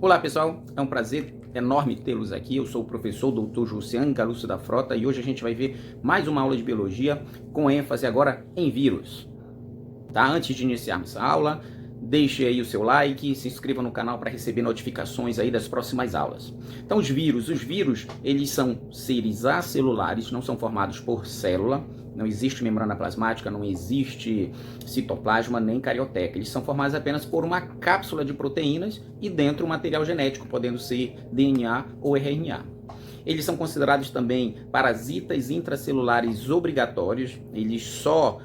Olá pessoal, é um prazer enorme tê-los aqui. Eu sou o professor Dr. Jussiane Galúcio da Frota e hoje a gente vai ver mais uma aula de biologia com ênfase agora em vírus. Tá? Antes de iniciarmos a aula, deixe aí o seu like, se inscreva no canal para receber notificações aí das próximas aulas. Então os vírus, eles são seres acelulares, não são formados por célula, não existe membrana plasmática, não existe citoplasma nem carioteca. Eles são formados apenas por uma cápsula de proteínas e dentro um material genético, podendo ser DNA ou RNA. Eles são considerados também parasitas intracelulares obrigatórios, eles só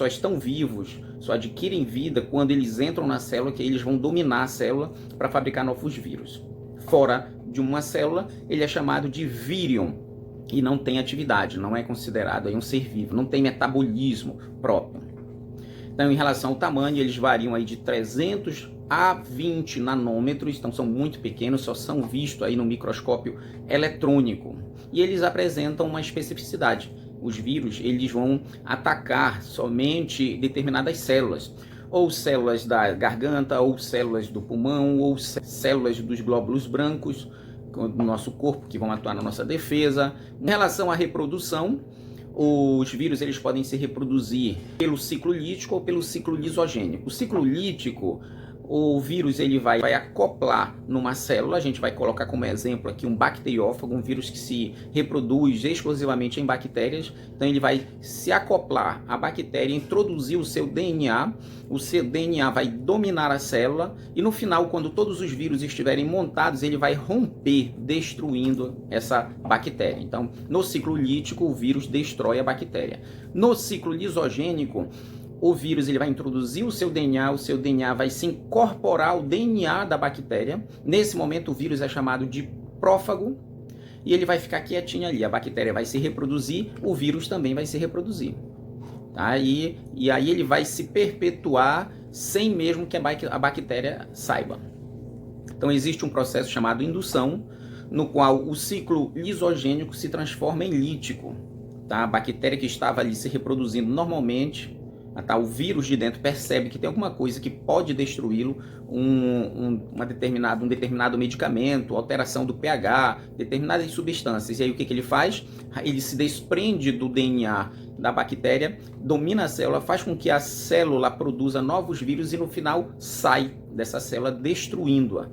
estão vivos, só adquirem vida quando eles entram na célula, que eles vão dominar a célula para fabricar novos vírus. Fora de uma célula, ele é chamado de vírion e não tem atividade, não é considerado aí um ser vivo, não tem metabolismo próprio. Então, em relação ao tamanho, eles variam aí de 300 a 20 nanômetros, então são muito pequenos, só são vistos aí no microscópio eletrônico. E eles apresentam uma especificidade. Os vírus, eles vão atacar somente determinadas células, ou células da garganta, ou células do pulmão, ou células dos glóbulos brancos do nosso corpo, que vão atuar na nossa defesa. Em relação à reprodução, os vírus eles podem se reproduzir pelo ciclo lítico ou pelo ciclo lisogênico. O ciclo lítico, o vírus ele vai acoplar numa célula, a gente vai colocar como exemplo aqui um bacteriófago, um vírus que se reproduz exclusivamente em bactérias. Então ele vai se acoplar à bactéria, introduzir o seu DNA vai dominar a célula e no final, quando todos os vírus estiverem montados, ele vai romper, destruindo essa bactéria. Então, no ciclo lítico, o vírus destrói a bactéria. No ciclo lisogênico, o vírus ele vai introduzir o seu DNA vai se incorporar ao DNA da bactéria. Nesse momento, o vírus é chamado de prófago e ele vai ficar quietinho ali. A bactéria vai se reproduzir, o vírus também vai se reproduzir. Tá? E aí ele vai se perpetuar sem mesmo que a bactéria saiba. Então existe um processo chamado indução, no qual o ciclo lisogênico se transforma em lítico. Tá? A bactéria que estava ali se reproduzindo normalmente, tá? O vírus de dentro percebe que tem alguma coisa que pode destruí-lo, um determinado medicamento, alteração do pH, determinadas substâncias. E aí o que ele faz? Ele se desprende do DNA da bactéria, domina a célula, faz com que a célula produza novos vírus e no final sai dessa célula destruindo-a.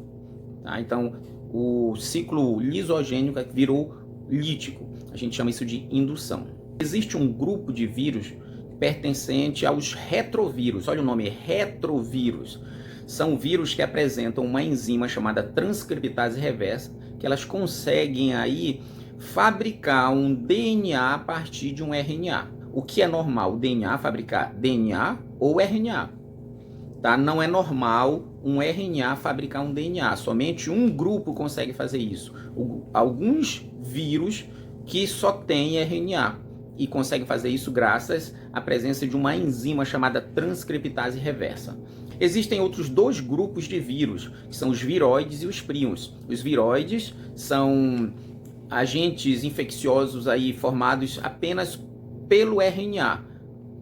Tá? Então o ciclo lisogênico virou lítico. A gente chama isso de indução. Existe um grupo de vírus pertencente aos retrovírus. Olha o nome, retrovírus. São vírus que apresentam uma enzima chamada transcriptase reversa, que elas conseguem aí fabricar um DNA a partir de um RNA. O que é normal? O DNA fabricar DNA ou RNA. Tá? Não é normal um RNA fabricar um DNA. Somente um grupo consegue fazer isso. Alguns vírus que só têm RNA. E consegue fazer isso graças à presença de uma enzima chamada transcriptase reversa. Existem outros dois grupos de vírus, que são os viroides e os prions. Os viroides são agentes infecciosos aí formados apenas pelo RNA,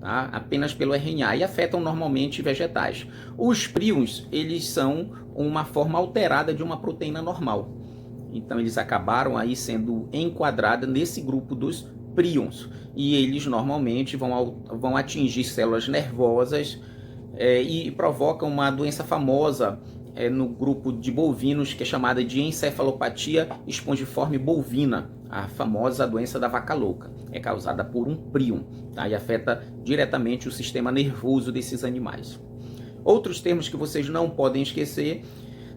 tá? Apenas pelo RNA, e afetam normalmente vegetais. Os prions, eles são uma forma alterada de uma proteína normal. Então eles acabaram aí sendo enquadrados nesse grupo dos prions, e eles normalmente vão atingir células nervosas e provocam uma doença famosa no grupo de bovinos, que é chamada de encefalopatia espongiforme bovina, a famosa doença da vaca louca. É causada por um prion, tá? E afeta diretamente o sistema nervoso desses animais. Outros termos que vocês não podem esquecer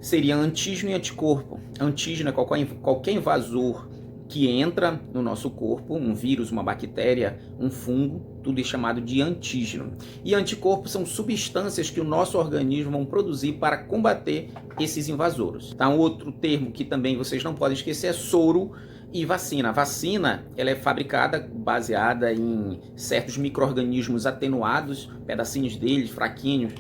seriam antígeno e anticorpo. Antígeno é qualquer invasor que entra no nosso corpo, um vírus, uma bactéria, um fungo, tudo é chamado de antígeno. E anticorpos são substâncias que o nosso organismo vão produzir para combater esses invasores. Tá? Um outro termo que também vocês não podem esquecer é soro e vacina. A vacina ela é fabricada baseada em certos micro-organismos atenuados, pedacinhos deles, fraquinhos,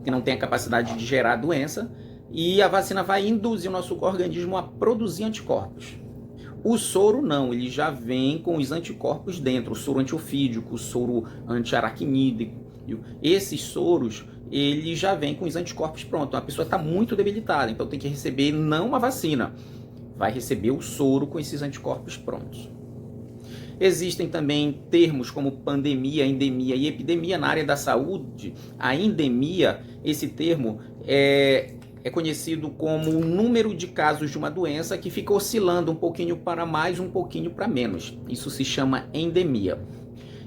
que não têm a capacidade de gerar a doença, e a vacina vai induzir o nosso organismo a produzir anticorpos. O soro não, ele já vem com os anticorpos dentro, o soro antiofídico, o soro antiaracnídeo. Esses soros ele já vem com os anticorpos prontos. A pessoa está muito debilitada, então tem que receber não uma vacina, vai receber o soro com esses anticorpos prontos. Existem também termos como pandemia, endemia e epidemia na área da saúde. A endemia, esse termo é conhecido como o número de casos de uma doença que fica oscilando um pouquinho para mais, um pouquinho para menos. Isso se chama endemia.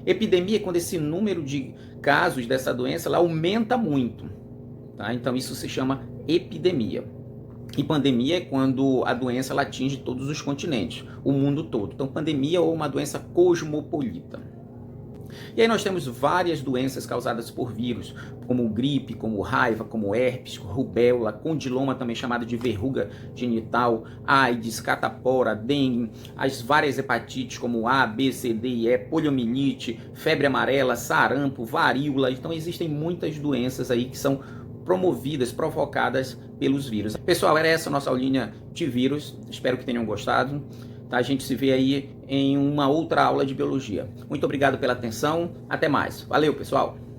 Epidemia é quando esse número de casos dessa doença ela aumenta muito, tá? Então isso se chama epidemia. E pandemia é quando a doença ela atinge todos os continentes, o mundo todo. Então pandemia ou uma doença cosmopolita. E aí nós temos várias doenças causadas por vírus, como gripe, como raiva, como herpes, rubéola, condiloma, também chamado de verruga genital, AIDS, catapora, dengue, as várias hepatites como A, B, C, D e E, poliomielite, febre amarela, sarampo, varíola. Então existem muitas doenças aí que são provocadas pelos vírus. Pessoal, era essa a nossa aulinha de vírus. Espero que tenham gostado. Tá? A gente se vê aí em uma outra aula de biologia. Muito obrigado pela atenção. Até mais. Valeu, pessoal!